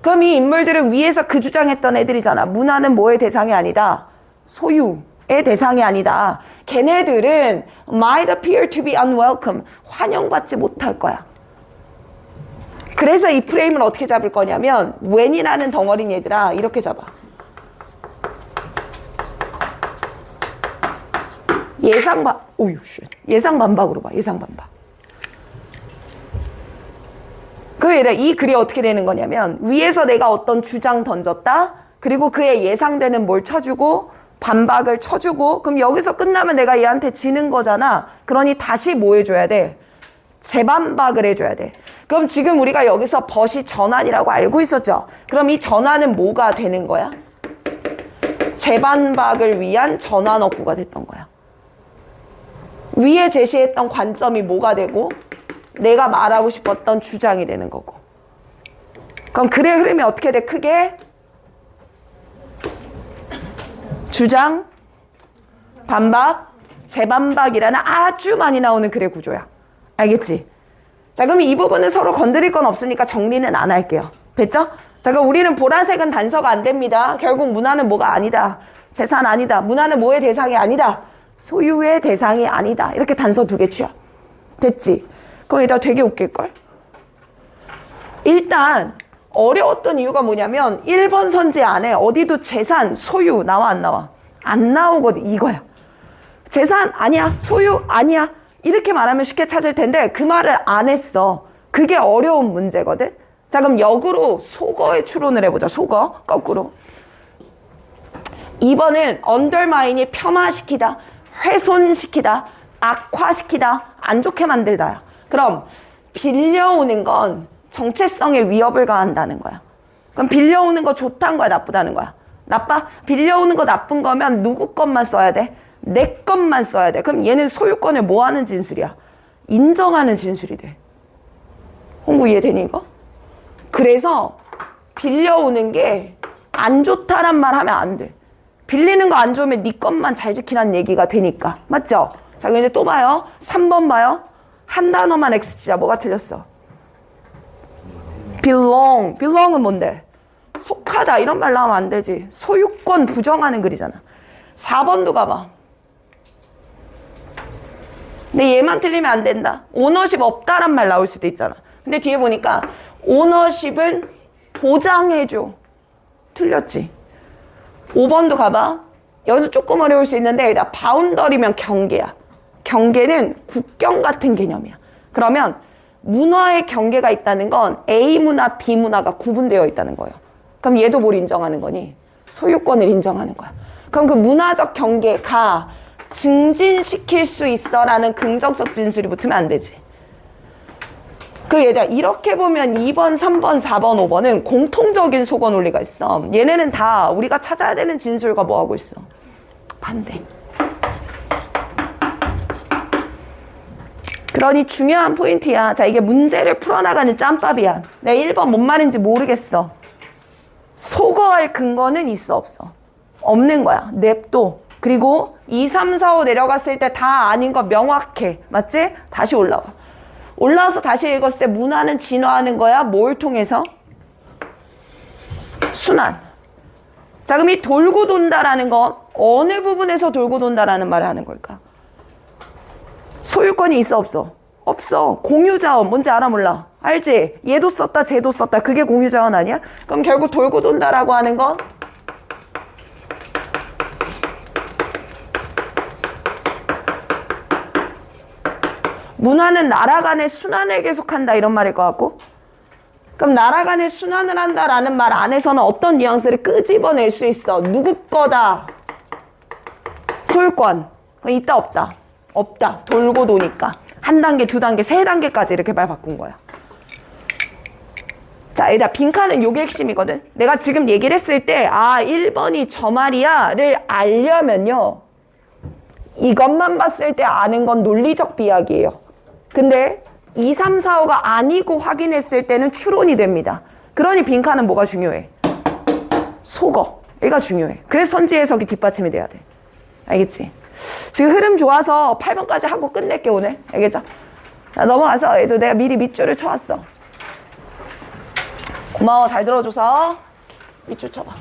그럼 이 인물들은 위에서 그 주장했던 애들이잖아. 문화는 뭐의 대상이 아니다. 소유의 대상이 아니다. 걔네들은 might appear to be unwelcome. 환영받지 못할 거야. 그래서 이 프레임을 어떻게 잡을 거냐면 when이라는 덩어리 얘들아 이렇게 잡아. 예상 반박으로 봐. 예상 반박. 이 글이 어떻게 되는 거냐면 위에서 내가 어떤 주장 던졌다. 그리고 그의 예상되는 뭘 쳐주고 반박을 쳐주고 그럼 여기서 끝나면 내가 얘한테 지는 거잖아. 그러니 다시 뭐 해줘야 돼? 재반박을 해줘야 돼. 그럼 지금 우리가 여기서 벗이 전환이라고 알고 있었죠? 그럼 이 전환은 뭐가 되는 거야? 재반박을 위한 전환어구가 됐던 거야. 위에 제시했던 관점이 뭐가 되고 내가 말하고 싶었던 주장이 되는 거고. 그럼 글의 흐름이 어떻게 돼? 크게 주장, 반박, 재반박이라는 아주 많이 나오는 글의 구조야. 알겠지? 자, 그럼 이 부분은 서로 건드릴 건 없으니까 정리는 안 할게요. 됐죠? 자, 그럼 우리는 보라색은 단서가 안 됩니다. 결국 문화는 뭐가 아니다. 재산 아니다. 문화는 뭐의 대상이 아니다. 소유의 대상이 아니다. 이렇게 단서 2개 취하. 됐지? 그럼 이따 되게 웃길걸? 일단 어려웠던 이유가 뭐냐면 1번 선지 안에 어디도 재산, 소유 나와 안 나와? 안 나오거든. 이거야. 재산 아니야. 소유 아니야. 이렇게 말하면 쉽게 찾을 텐데 그 말을 안 했어. 그게 어려운 문제거든. 자, 그럼 역으로 속어의 추론을 해보자. 속어 거꾸로. 2번은 undermine이 폄하시키다, 훼손시키다, 악화시키다, 안 좋게 만들다야. 그럼 빌려오는 건 정체성에 위협을 가한다는 거야. 그럼 빌려오는 거 좋다는 거야, 나쁘다는 거야? 나빠? 빌려오는 거 나쁜 거면 누구 것만 써야 돼? 내 것만 써야 돼. 그럼 얘는 소유권을 뭐 하는 진술이야? 인정하는 진술이 돼. 홍구 이해되니 이거? 그래서 빌려오는 게 안 좋다란 말 하면 안 돼. 빌리는 거 안 좋으면 네 것만 잘 지키라는 얘기가 되니까. 맞죠? 자, 그럼 이제 또 봐요. 3번 봐요. 한 단어만 X치자. 뭐가 틀렸어? belong. belong은 뭔데? 속하다. 이런 말 나오면 안 되지. 소유권 부정하는 글이잖아. 4번도 가봐. 근데 얘만 틀리면 안 된다. 오너십 없다란 말 나올 수도 있잖아. 근데 뒤에 보니까 오너십은 보장해줘. 틀렸지. 5번도 가봐. 여기서 조금 어려울 수 있는데 여기다 바운더리면 경계야. 경계는 국경 같은 개념이야. 그러면 문화의 경계가 있다는 건 A 문화, B 문화가 구분되어 있다는 거예요. 그럼 얘도 뭘 인정하는 거니? 소유권을 인정하는 거야. 그럼 그 문화적 경계가 증진시킬 수 있어라는 긍정적 진술이 붙으면 안 되지. 그 얘들아, 이렇게 보면 2번, 3번, 4번, 5번은 공통적인 속어 논리가 있어. 얘네는 다 우리가 찾아야 되는 진술과 뭐 하고 있어? 반대. 그러니 중요한 포인트야. 자, 이게 문제를 풀어나가는 짬밥이야. 내가 1번 뭔 말인지 모르겠어. 속어할 근거는 있어, 없어? 없는 거야. 냅둬. 그리고 2, 3, 4, 5 내려갔을 때 다 아닌 거 명확해. 맞지? 다시 올라와. 올라와서 다시 읽었을 때 문화는 진화하는 거야. 뭘 통해서? 순환. 자, 그럼 이 돌고 돈다라는 건 어느 부분에서 돌고 돈다라는 말을 하는 걸까? 소유권이 있어, 없어? 없어. 공유자원. 뭔지 알아, 몰라? 알지? 얘도 썼다, 쟤도 썼다. 그게 공유자원 아니야? 그럼 결국 돌고 돈다라고 하는 건 문화는 나라 간의 순환을 계속한다 이런 말일 것 같고, 그럼 나라 간의 순환을 한다라는 말 안에서는 어떤 뉘앙스를 끄집어낼 수 있어? 누구 거다? 소유권. 그럼 있다 없다? 없다. 돌고 도니까 한 단계, 두 단계, 세 단계까지 이렇게 말 바꾼 거야. 자, 얘들아, 빈칸은 요게 핵심이거든. 내가 지금 얘기를 했을 때, 아, 1번이 저 말이야를 알려면요. 이것만 봤을 때 아는 건 논리적 비약이에요. 근데 2, 3, 4, 5가 아니고 확인했을 때는 추론이 됩니다. 그러니 빈칸은 뭐가 중요해? 속어. 얘가 중요해. 그래서 선지 해석이 뒷받침이 돼야 돼. 알겠지? 지금 흐름 좋아서 8번까지 하고 끝낼게, 오늘. 알겠죠? 자, 넘어가서 얘도 내가 미리 밑줄을 쳐왔어. 고마워. 잘 들어줘서 밑줄 쳐봐.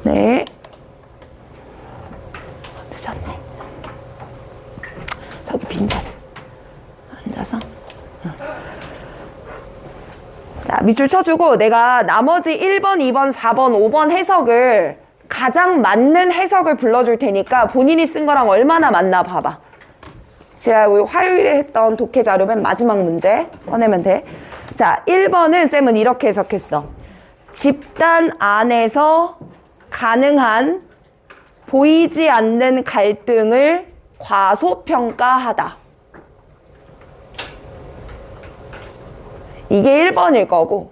네. 늦었네. 저도 빈자리 앉아서. 자, 밑줄 쳐주고 내가 나머지 1번, 2번, 4번, 5번 해석을 가장 맞는 해석을 불러줄 테니까 본인이 쓴 거랑 얼마나 맞나 봐봐. 제가 우리 화요일에 했던 독해 자료 맨 마지막 문제 꺼내면 돼. 자, 1번은 쌤은 이렇게 해석했어. 집단 안에서 가능한 보이지 않는 갈등을 과소평가하다. 이게 1번일 거고,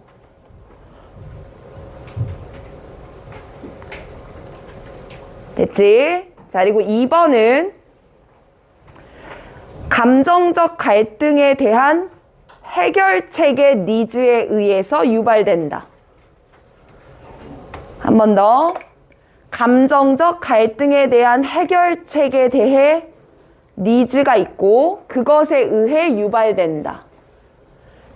됐지? 자, 그리고 2번은 감정적 갈등에 대한 해결책의 니즈에 의해서 유발된다. 한 번 더. 감정적 갈등에 대한 해결책에 대해 니즈가 있고 그것에 의해 유발된다.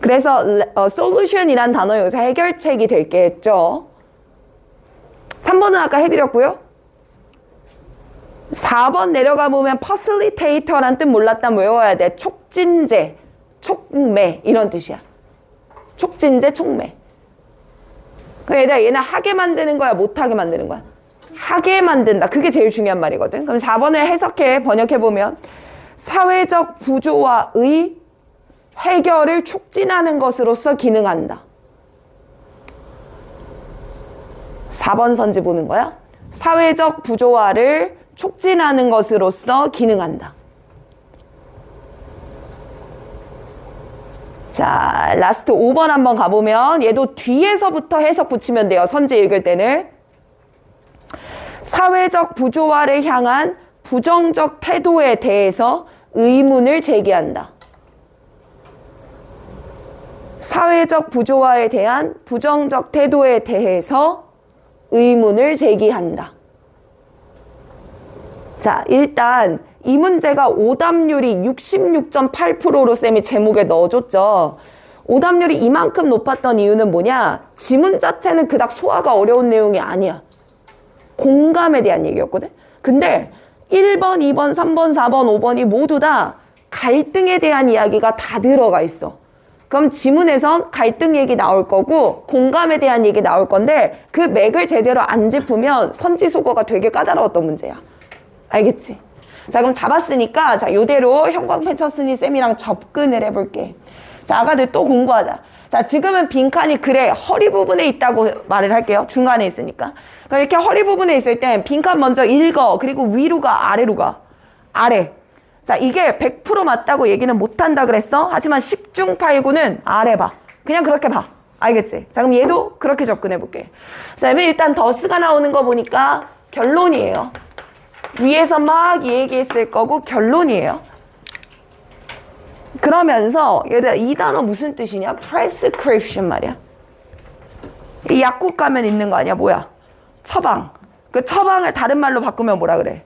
그래서 solution이란 단어 여기서 해결책이 될 게 했죠. 3번은 아까 해드렸고요. 4번 내려가 보면 facilitator란 뜻 몰랐다면 외워야 돼. 촉진제, 촉매 이런 뜻이야. 촉진제, 촉매. 얘들아, 얘는 하게 만드는 거야, 못하게 만드는 거야? 하게 만든다. 그게 제일 중요한 말이거든. 그럼 4번을 해석해, 번역해보면 사회적 부조화의 해결을 촉진하는 것으로서 기능한다. 4번 선지 보는 거야. 사회적 부조화를 촉진하는 것으로서 기능한다. 자, 라스트 5번 한번 가보면 얘도 뒤에서부터 해석 붙이면 돼요. 선지 읽을 때는. 사회적 부조화를 향한 부정적 태도에 대해서 의문을 제기한다. 사회적 부조화에 대한 부정적 태도에 대해서 의문을 제기한다. 자, 일단 이 문제가 오답률이 66.8%로 쌤이 제목에 넣어줬죠. 오답률이 이만큼 높았던 이유는 뭐냐? 지문 자체는 그닥 소화가 어려운 내용이 아니야. 공감에 대한 얘기였거든. 근데 1번, 2번, 3번, 4번, 5번이 모두 다 갈등에 대한 이야기가 다 들어가 있어. 그럼 지문에선 갈등 얘기 나올 거고 공감에 대한 얘기 나올 건데 그 맥을 제대로 안 짚으면 선지속어가 되게 까다로웠던 문제야. 알겠지? 자, 그럼 잡았으니까 자, 요대로 형광펜 쳤으니 쌤이랑 접근을 해볼게. 자, 아가들 또 공부하자. 자, 지금은 빈칸이 그래 허리 부분에 있다고 말을 할게요. 중간에 있으니까. 그럼 이렇게 허리 부분에 있을 땐 빈칸 먼저 읽어. 그리고 위로 가, 아래로 가. 아래. 자, 이게 100% 맞다고 얘기는 못한다 그랬어. 하지만 10중 8구는 아래 봐. 그냥 그렇게 봐. 알겠지? 자, 그럼 얘도 그렇게 접근해볼게. 쌤이 일단 더스가 나오는 거 보니까 결론이에요. 위에서 막 얘기했을 거고 결론이에요. 그러면서 얘들아, 이 단어 무슨 뜻이냐? prescription 말이야. 이 약국 가면 있는 거 아니야? 뭐야? 처방. 그 처방을 다른 말로 바꾸면 뭐라 그래?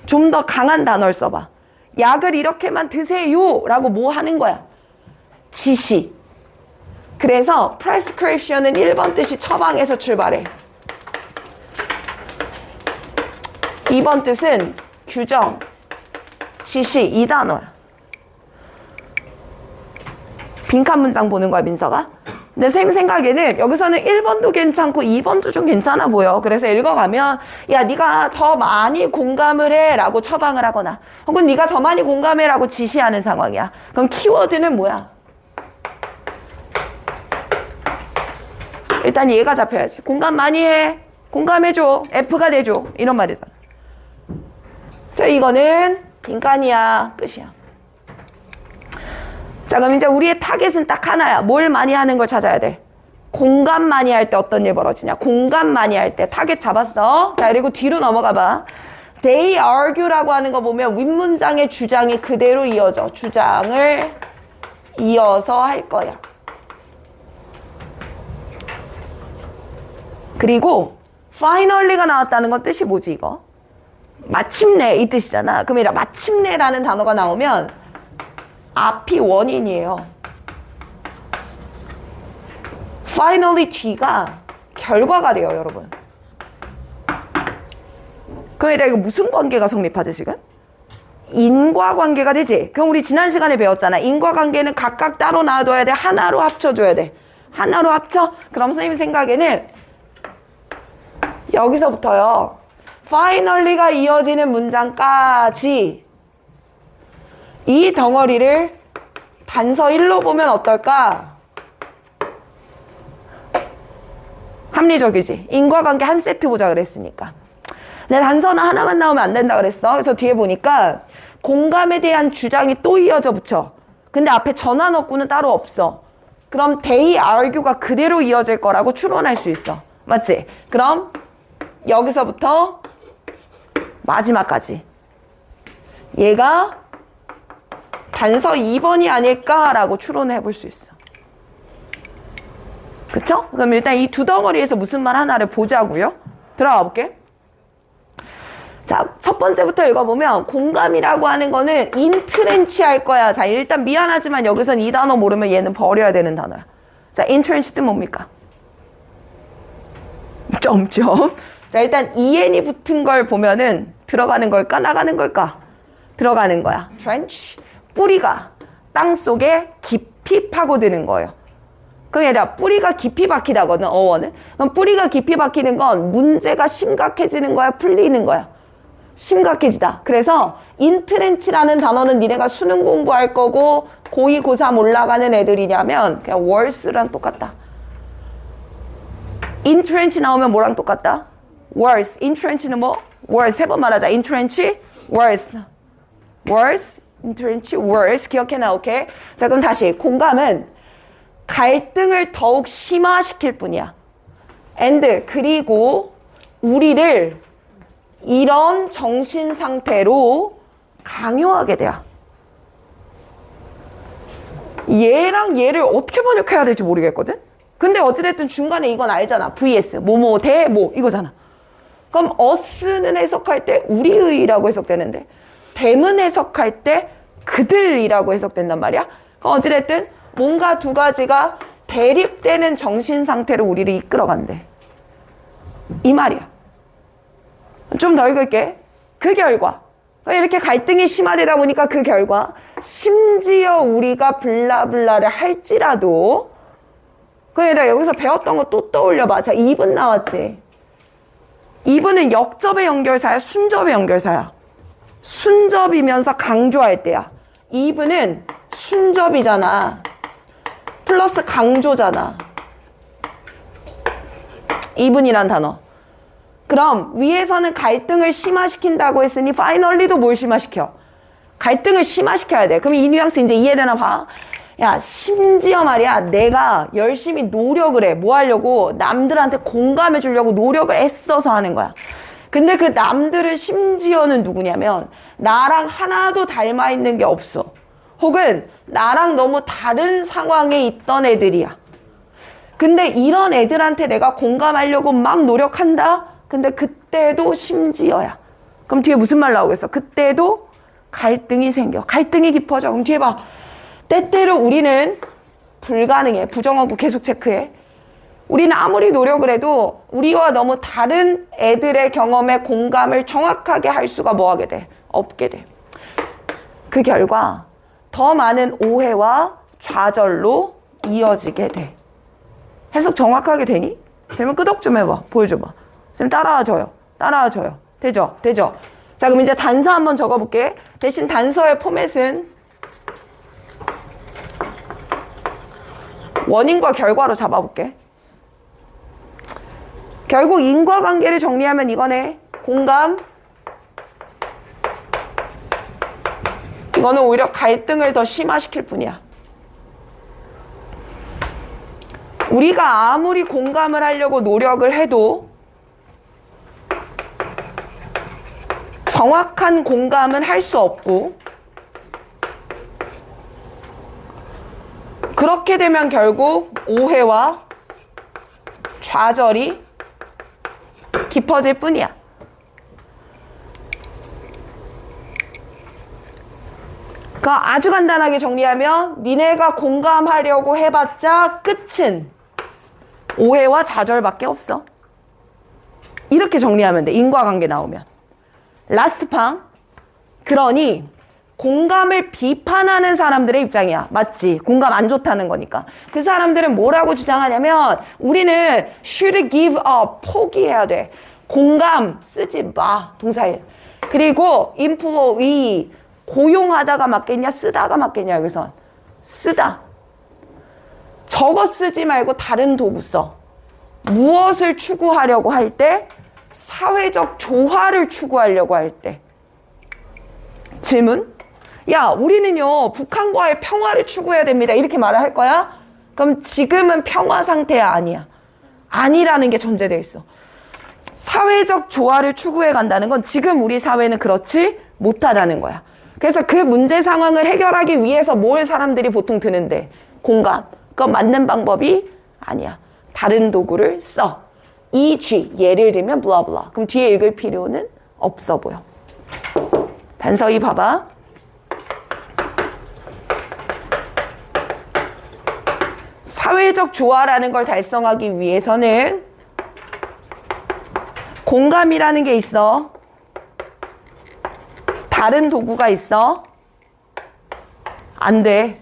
좀 더 강한 단어를 써봐. 약을 이렇게만 드세요 라고 뭐 하는 거야? 지시. 그래서 prescription은 1번 뜻이 처방에서 출발해. 2번 뜻은 규정, 지시, 이 단어야. 빈칸 문장 보는 거야, 민서가. 근데 쌤 생각에는 여기서는 1번도 괜찮고 2번도 좀 괜찮아 보여. 그래서 읽어가면 야, 네가 더 많이 공감을 해 라고 처방을 하거나 혹은 네가 더 많이 공감해 라고 지시하는 상황이야. 그럼 키워드는 뭐야? 일단 얘가 잡혀야지. 공감 많이 해. 공감해줘. F가 돼줘. 이런 말이잖아. 자, 이거는 빈칸이야. 끝이야. 자, 그럼 이제 우리의 타겟은 딱 하나야. 뭘 많이 하는 걸 찾아야 돼. 공감 많이 할 때 어떤 일 벌어지냐. 공감 많이 할 때 타겟 잡았어. 자, 그리고 뒤로 넘어가 봐. They argue라고 하는 거 보면 윗문장의 주장이 그대로 이어져. 주장을 이어서 할 거야. 그리고 finally가 나왔다는 건 뜻이 뭐지, 이거? 마침내 이 뜻이잖아. 그럼 이라 마침내라는 단어가 나오면 앞이 원인이에요. finally 뒤가 결과가 돼요, 여러분. 그럼 이거 무슨 관계가 성립하지, 지금? 인과관계가 되지. 그럼 우리 지난 시간에 배웠잖아. 인과관계는 각각 따로 놔둬야 돼. 하나로 합쳐줘야 돼. 하나로 합쳐? 그럼 선생님 생각에는 여기서부터요. finally가 이어지는 문장까지 이 덩어리를 단서 1로 보면 어떨까? 합리적이지. 인과관계 한 세트 보자 그랬으니까. 근데 단서는 하나만 나오면 안 된다 그랬어. 그래서 뒤에 보니까 공감에 대한 주장이 또 이어져 붙여. 근데 앞에 전환 어구는 따로 없어. 그럼 they argue가 그대로 이어질 거라고 추론할 수 있어. 맞지? 그럼 여기서부터 마지막까지 얘가 단서 2번이 아닐까라고 추론해 볼 수 있어. 그쵸? 그럼 일단 이 두 덩어리에서 무슨 말 하나를 보자고요. 들어가 볼게. 자, 첫 번째부터 읽어보면 공감이라고 하는 거는 인트렌치 할 거야. 자, 일단 미안하지만 여기선 이 단어 모르면 얘는 버려야 되는 단어야. 자, 인트렌치 뜻 뭡니까? 점점. 자, 일단 en이 붙은 걸 보면은 들어가는 걸까? 나가는 걸까? 들어가는 거야. trench. 뿌리가 땅 속에 깊이 파고드는 거예요. 그게 아니라 뿌리가 깊이 박히다거든, 어원은. 그럼 뿌리가 깊이 박히는 건 문제가 심각해지는 거야, 풀리는 거야? 심각해지다. 그래서 인트렌치라는 단어는 니네가 수능 공부할 거고 고2, 고3 올라가는 애들이냐면 그냥 worse랑 똑같다. 인트렌치 나오면 뭐랑 똑같다? worse. 인트렌치는 뭐? worse. 세 번 말하자. 인트렌치, worse. worse, 인트렌치, worse. 기억해놔, 오케이? 자, 그럼 다시. 공감은 갈등을 더욱 심화시킬 뿐이야. and, 그리고 우리를 이런 정신 상태로 강요하게 돼요. 얘랑 얘를 어떻게 번역해야 될지 모르겠거든? 근데 어찌됐든 중간에 이건 알잖아. vs, 뭐뭐 대 뭐 이거잖아. 그럼 us는 해석할 때 우리의라고 해석되는데 them은 해석할 때 그들이라고 해석된단 말이야. 그럼 어찌됐든 뭔가 두 가지가 대립되는 정신 상태로 우리를 이끌어간대. 이 말이야. 좀 더 읽을게. 그 결과. 이렇게 갈등이 심화되다 보니까 그 결과 심지어 우리가 블라블라를 할지라도 그러니까 여기서 배웠던 거 또 떠올려봐. 자, 2분 나왔지. 2분은 역접의 연결사야, 순접의 연결사야. 순접이면서 강조할 때야. 2분은 순접이잖아. 플러스 강조잖아. 2분이란 단어. 그럼 위에서는 갈등을 심화시킨다고 했으니 finally도 뭘 심화시켜? 갈등을 심화시켜야 돼. 그럼 이 뉘앙스 이제 이해되나 봐. 야, 심지어 말이야, 내가 열심히 노력을 해. 뭐 하려고? 남들한테 공감해 주려고 노력을 애써서 하는 거야. 근데 그 남들은 심지어는 누구냐면 나랑 하나도 닮아 있는 게 없어. 혹은 나랑 너무 다른 상황에 있던 애들이야. 근데 이런 애들한테 내가 공감하려고 막 노력한다? 근데 그때도 심지어야. 그럼 뒤에 무슨 말 나오겠어? 그때도 갈등이 생겨. 갈등이 깊어져. 그럼 뒤에 봐. 때때로 우리는 불가능해. 부정어구 계속 체크해. 우리는 아무리 노력을 해도 우리와 너무 다른 애들의 경험에 공감을 정확하게 할 수가 뭐하게 돼? 없게 돼. 그 결과 더 많은 오해와 좌절로 이어지게 돼. 해석 정확하게 되니? 되면 끄덕 좀 해봐. 보여줘봐. 쌤 따라와줘요. 따라와줘요. 되죠? 되죠? 자, 그럼 이제 단서 한번 적어볼게. 대신 단서의 포맷은 원인과 결과로 잡아볼게. 결국 인과관계를 정리하면 이거네. 공감. 이거는 오히려 갈등을 더 심화시킬 뿐이야. 우리가 아무리 공감을 하려고 노력을 해도 정확한 공감은 할 수 없고, 그렇게 되면 결국 오해와 좌절이 깊어질 뿐이야. 그러니까 아주 간단하게 정리하면 니네가 공감하려고 해봤자 끝은 오해와 좌절밖에 없어. 이렇게 정리하면 돼. 인과관계 나오면. 라스트 팡. 그러니 공감을 비판하는 사람들의 입장이야. 맞지? 공감 안 좋다는 거니까. 그 사람들은 뭐라고 주장하냐면 우리는 should give up. 포기해야 돼. 공감 쓰지 마. 동사일. 그리고 employee. 고용하다가 맞겠냐 쓰다가 맞겠냐. 여기선 쓰다. 저거 쓰지 말고 다른 도구 써. 무엇을 추구하려고 할 때? 사회적 조화를 추구하려고 할 때. 질문? 야, 우리는요 북한과의 평화를 추구해야 됩니다. 이렇게 말을 할 거야? 그럼 지금은 평화 상태야? 아니야. 아니라는 게 전제되어 있어. 사회적 조화를 추구해 간다는 건 지금 우리 사회는 그렇지 못하다는 거야. 그래서 그 문제 상황을 해결하기 위해서 뭘 사람들이 보통 드는데? 공감. 그건 맞는 방법이 아니야. 다른 도구를 써. e.g. 예를 들면 블라블라. 그럼 뒤에 읽을 필요는 없어 보여. 단서 2 봐봐. 사회적 조화라는 걸 달성하기 위해서는 공감이라는 게 있어. 다른 도구가 있어. 안 돼.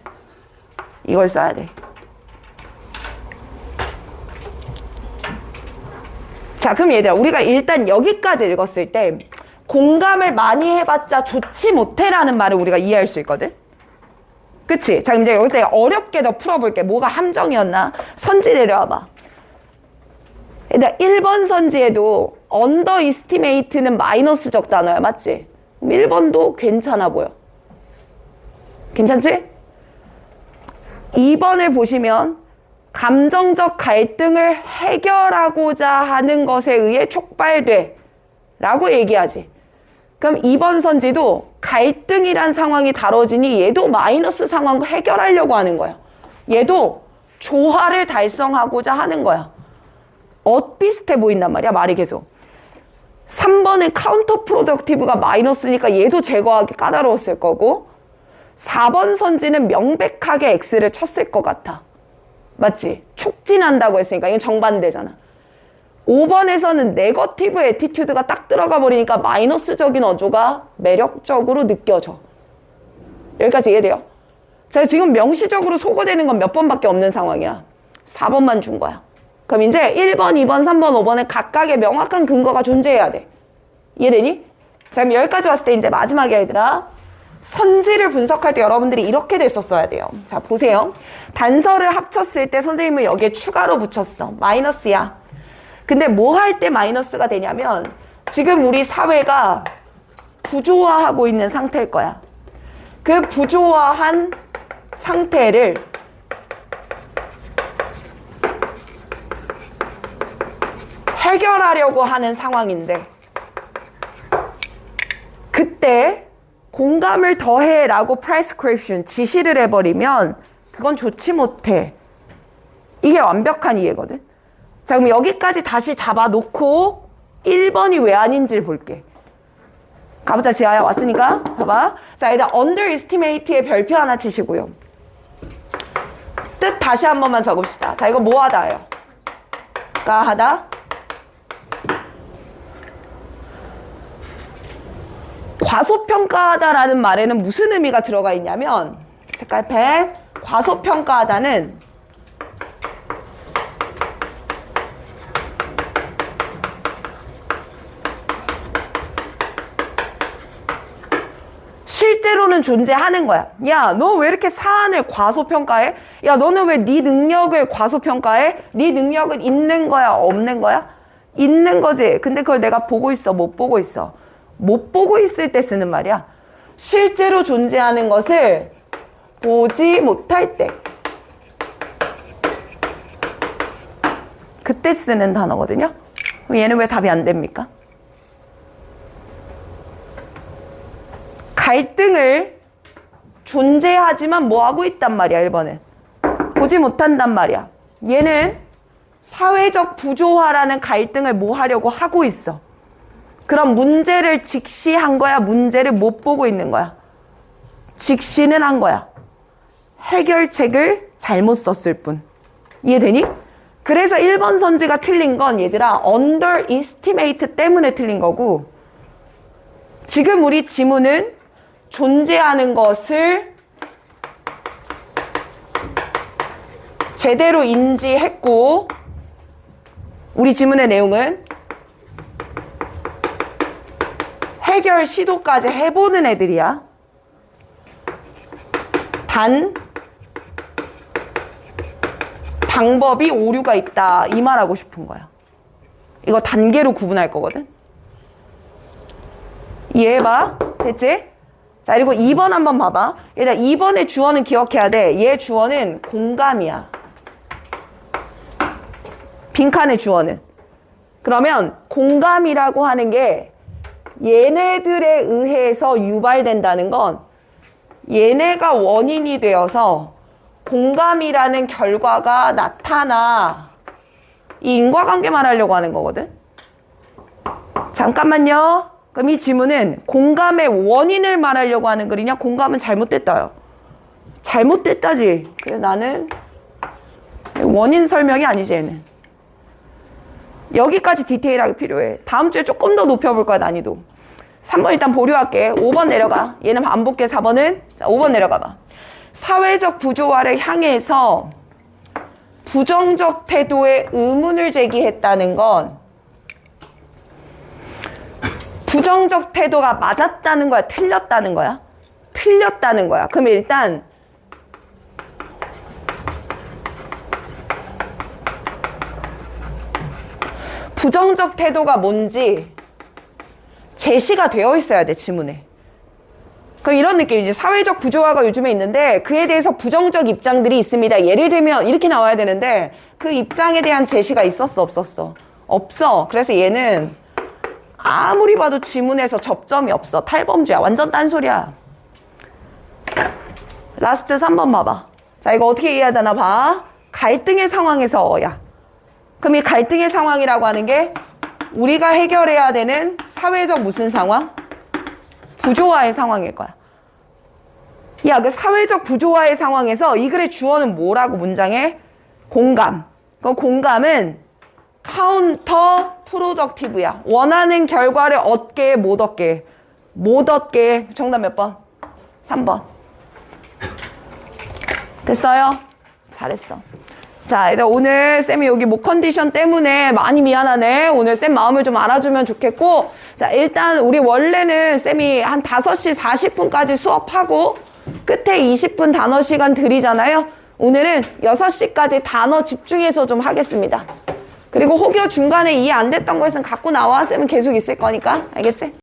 이걸 써야 돼. 자, 그럼 얘들아, 우리가 일단 여기까지 읽었을 때 공감을 많이 해봤자 좋지 못해라는 말을 우리가 이해할 수 있거든? 그치? 자, 그럼 이제 여기서 내가 어렵게 더 풀어볼게. 뭐가 함정이었나? 선지 내려와봐. 얘들아, 1번 선지에도 underestimate는 마이너스적 단어야. 맞지? 1번도 괜찮아 보여. 괜찮지? 2번을 보시면 감정적 갈등을 해결하고자 하는 것에 의해 촉발돼 라고 얘기하지. 그럼 2번 선지도 갈등이란 상황이 다뤄지니 얘도 마이너스 상황을 해결하려고 하는 거야. 얘도 조화를 달성하고자 하는 거야. 비슷해 보인단 말이야. 말이 계속. 3번은 카운터 프로덕티브가 마이너스니까 얘도 제거하기 까다로웠을 거고, 4번 선지는 명백하게 X를 쳤을 것 같아. 맞지? 촉진한다고 했으니까 이건 정반대잖아. 5번에서는 네거티브 애티튜드가 딱 들어가 버리니까 마이너스적인 어조가 매력적으로 느껴져. 여기까지 이해돼요? 자, 지금 명시적으로 소거되는 건 몇 번밖에 없는 상황이야. 4번만 준 거야. 그럼 이제 1번, 2번, 3번, 5번에 각각의 명확한 근거가 존재해야 돼. 이해되니? 자, 그럼 여기까지 왔을 때 이제 마지막에 얘들아, 선지를 분석할 때 여러분들이 이렇게 됐었어야 돼요. 자, 보세요. 단서를 합쳤을 때 선생님은 여기에 추가로 붙였어. 마이너스야. 근데 뭐 할 때 마이너스가 되냐면 지금 우리 사회가 부조화하고 있는 상태일 거야. 그 부조화한 상태를 해결하려고 하는 상황인데, 그때 공감을 더해 라고 프레스크립션 지시를 해버리면 그건 좋지 못해. 이게 완벽한 이해거든. 자, 그럼 여기까지 다시 잡아놓고 1번이 왜 아닌지를 볼게. 가보자. 지아야, 왔으니까 봐봐. 자, 일단 underestimate의 별표 하나 치시고요. 뜻 다시 한 번만 적읍시다. 자, 이거 뭐 하다예요? 하다. 과소평가하다라는 말에는 무슨 의미가 들어가 있냐면, 색깔펜, 과소평가하다는 실제로는 존재하는 거야. 야, 너 왜 이렇게 사안을 과소평가해? 야, 너는 왜 네 능력을 과소평가해? 네 능력은 있는 거야, 없는 거야? 있는 거지. 근데 그걸 내가 보고 있어, 못 보고 있어? 못 보고 있을 때 쓰는 말이야. 실제로 존재하는 것을 보지 못할 때. 그때 쓰는 단어거든요. 그럼 얘는 왜 답이 안 됩니까? 갈등을 존재하지만 뭐 하고 있단 말이야, 1번은. 보지 못한단 말이야. 얘는 사회적 부조화라는 갈등을 뭐 하려고 하고 있어. 그럼 문제를 직시한 거야, 문제를 못 보고 있는 거야? 직시는 한 거야. 해결책을 잘못 썼을 뿐. 이해되니? 그래서 1번 선지가 틀린 건 얘들아 underestimate 때문에 틀린 거고, 지금 우리 지문은 존재하는 것을 제대로 인지했고, 우리 지문의 내용은 해결 시도까지 해보는 애들이야. 단 방법이 오류가 있다, 이 말하고 싶은 거야. 이거 단계로 구분할 거거든. 이해해봐. 됐지? 자, 그리고 2번 한번 봐봐. 얘들아, 2번의 주어는 기억해야 돼. 얘 주어는 공감이야. 빈칸의 주어는. 그러면 공감이라고 하는 게 얘네들에 의해서 유발된다는 건 얘네가 원인이 되어서 공감이라는 결과가 나타나. 이 인과관계 말하려고 하는 거거든. 잠깐만요. 그럼 이 지문은 공감의 원인을 말하려고 하는 글이냐? 공감은 잘못됐다요. 잘못됐다지. 그래서 나는 원인 설명이 아니지, 얘는. 여기까지 디테일하게 필요해. 다음 주에 조금 더 높여볼 거야, 난이도. 3번 일단 보류할게. 5번 내려가. 얘는 안 볼게, 4번은. 자, 5번 내려가 봐. 사회적 부조화를 향해서 부정적 태도에 의문을 제기했다는 건 부정적 태도가 맞았다는 거야, 틀렸다는 거야? 틀렸다는 거야. 그럼 일단 부정적 태도가 뭔지 제시가 되어 있어야 돼, 지문에. 그럼 이런 느낌이지. 사회적 부조화가 요즘에 있는데 그에 대해서 부정적 입장들이 있습니다. 예를 들면 이렇게 나와야 되는데 그 입장에 대한 제시가 있었어, 없었어? 없어. 그래서 얘는 아무리 봐도 지문에서 접점이 없어. 탈범주야. 완전 딴소리야. 라스트 3번 봐봐. 자, 이거 어떻게 이해해야 되나 봐. 갈등의 상황에서야. 그럼 이 갈등의 상황이라고 하는 게 우리가 해결해야 되는 사회적 무슨 상황? 부조화의 상황일 거야. 야, 그 사회적 부조화의 상황에서 이 글의 주어는 뭐라고 문장에? 공감. 그럼 공감은 카운터 프로덕티브야. 원하는 결과를 얻게, 못 얻게? 못 얻게. 정답 몇 번? 3번. 됐어요? 잘했어. 자, 일단 오늘 쌤이 여기 목 컨디션 때문에 많이 미안하네. 오늘 쌤 마음을 좀 알아주면 좋겠고, 자, 일단 우리 원래는 쌤이 한 5시 40분까지 수업하고 끝에 20분 단어 시간 드리잖아요. 오늘은 6시까지 단어 집중해서 좀 하겠습니다. 그리고 혹여 중간에 이해 안 됐던 거 있으면 갖고 나와. 쌤은 계속 있을 거니까. 알겠지?